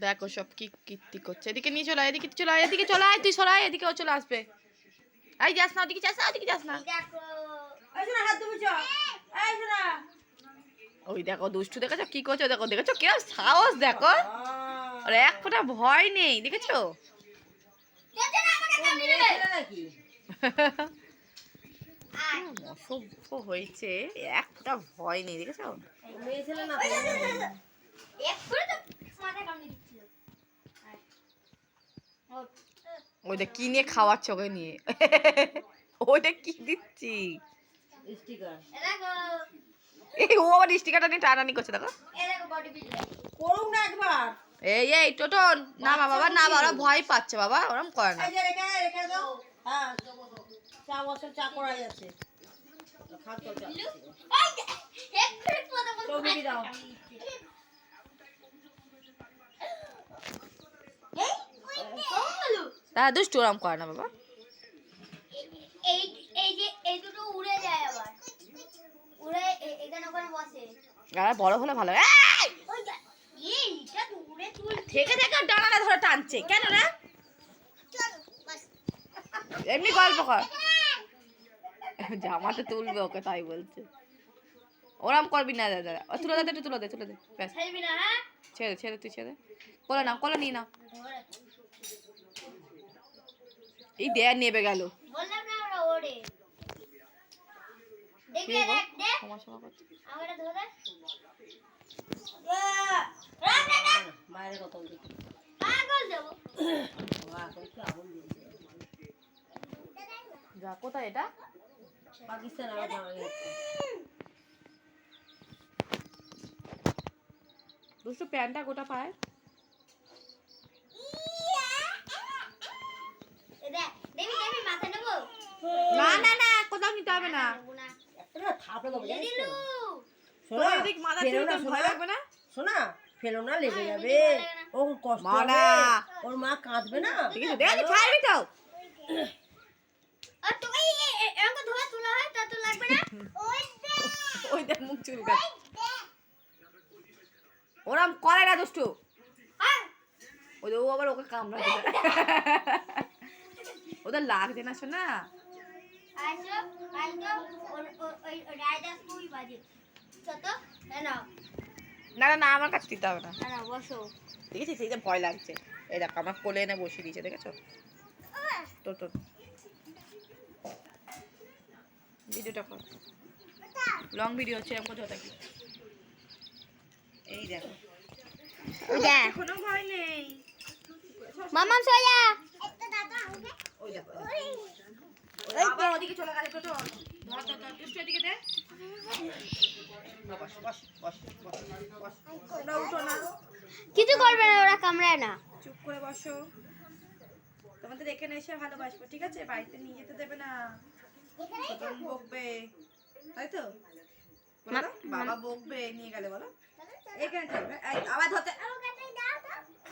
দেখো সব কি কীর্তি করছে। এদিকে নিয়ে চলে আয়, এদিকে চলে আয়, এদিকে চলে আয়, তুই সরাই, এদিকে ও চলে আসবে। এই যাস না, ওদিকে যাস না, ওদিকে যাস না। ওই দেখো দুষ্টু, দেখেছো কি করছো? দেখো দেখেছো কি সাহস, দেখো আর এক ফোঁটা ভয় নেই, দেখেছো? অসভ্য হয়েছে, এক ফোঁটা ভয় নেই, দেখেছো? ওইটা কি নিয়ে খাওয়াচ্ছ ওকে নিয়ে? ওইটা কি দিচ্ছি? এই ও আবার স্টিকারটা নিয়ে টানানি করছে, দেখো। এই এই টোটন না বাবা, না বাবা, ভয় পাচ্ছে বাবা, ওরম করে না। তারা দুষ্টু, ওরম করে না বাবা। বড় হলে ভালো। থেকে থেকে ডানাটা ধরে টানছে কেন না? এমনি গল্প কর, জামাতে তুলবে ওকে, তাই বলছে। ওরম করবি না দাদা, তুলে দে, একটু তুলে দে, তুলে দে, ব্যাস। ছেড়ে ছেড়ে, তুই ছেড়ে, কোলে না, কোলে নিয়ে না। এই দেয়ার নেবে গেল। যা, কোথায় এটা? পাকিস্তান। দুষ্টু প্যান্টটা গোটা পায়। না না না, কোথাও নিতে হবে না। শোনা, ফেলো না, লেগে যাবে। ও কষ্ট হবে, ওর মা কাঁদবে না। ছাড়বি তো। ওই দেখ মুখ চুলকাচ্ছে। ওরম করে না দুষ্টু। ওই ও আবার ওকে কামড়াবে। ওদের লাগছে না শোনা। না না না, আমার কাছে দিতে হবে না। দেখেছিস এই যে ভয় লাগছে। এই দেখো আমার কোলে এনে বসিয়ে দিয়েছে, দেখেছো? তো ভিডিওটা কর, লং ভিডিও হচ্ছে, এরকম কথা কি? এই দেখো কোনো ভয় নেই। মামা সোয়া ওই দেখো আবার ওদিকে চলে গেল। টোটো দুষ্টু এদিকে দে। বস বস বস বস বস, তোমরা উঠো না, কিছু করবে না, ওরা কামড়ায় না। চুপ করে বসো। তোমাদের এখানে এসে ভালোবাসবো, ঠিক আছে? বাড়িতে নিয়ে যেতে দেবে না, ছোটন বকবে, তাই তো? বাবা বকবে নিয়ে গেলে, বলো এখানে থাকবে। আবার ধরতে।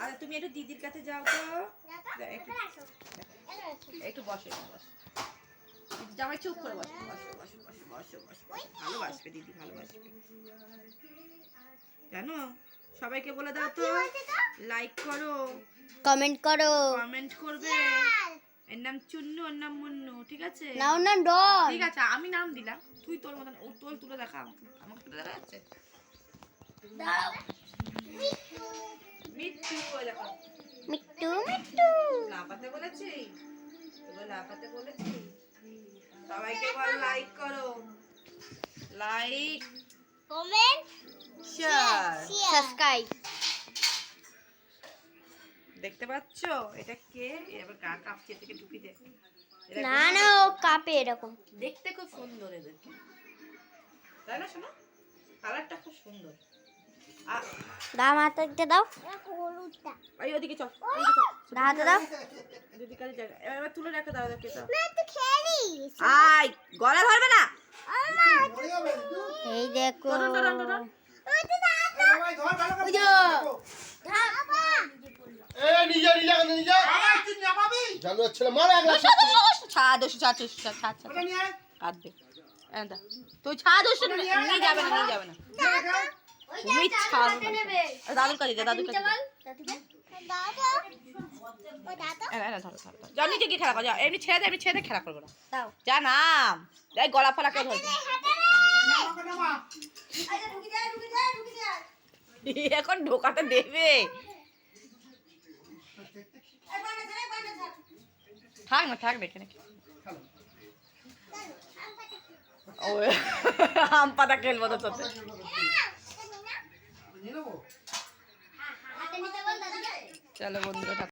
আরে তুমি একটু দিদির কাছে যাও তো, একটু বসো, বসো জামাই, চুপ করে বসো, বসো বসো বসো বসো বসো। ভালোবাসবে দিদি, ভালোবাসবে জানো। সবাইকে বলে দাও তো, লাইক করো, কমেন্ট করো, কমেন্ট করবে। এর নাম চুন্নু, ওর নাম মুন্নু, ঠিক আছে? না ওর নাম ডন। ঠিক আছে, আমি নাম দিলাম, তুই তোর মতন ও তোল তুলে দেখা। আমাকে তুলে দেখা যাচ্ছে। মিট্টু কই দেখো, মিট্টু মিট্টু লাফাতে বলেছি, তোকে লাফাতে বলেছি। সবাইকে বল লাইক করো, লাইক, কমেন্ট, শেয়ার, সাবস্ক্রাইব। দেখতে পাচ্ছ এটা কে? এবার গা কাঁপছে, থেকে টুপি দে। না না, ও কাঁপে এরকম। দেখতে খুব সুন্দর এদেরকে, তাই না শোনো? কালারটা খুব সুন্দর। দাম হাতে দাও, এই ওদিকে চল, দা হাতে দাও। দিদি কাছে জায়গা এবার তুলে রেখে দাও, দেখে তো। আই গলা ধরবে না। এই দেখো, তুই ছাড়, নিয়ে যাবে না, নিয়ে যাবে না। তুমি ছাড়ো, দাদুর কাছে যা, দাদুর কাছে। যাও নিচে গিয়ে খেলা করো, যাও এমনি ছেড়ে দে খেলা করবো না। দাও যা নাম এই গলা ফলা কেউ ধরবে এখন ঢোকাতে দেবে। থাক না এখানে ও আম পাতা খেলবো তো সাথে। চলো বন্ধুরা।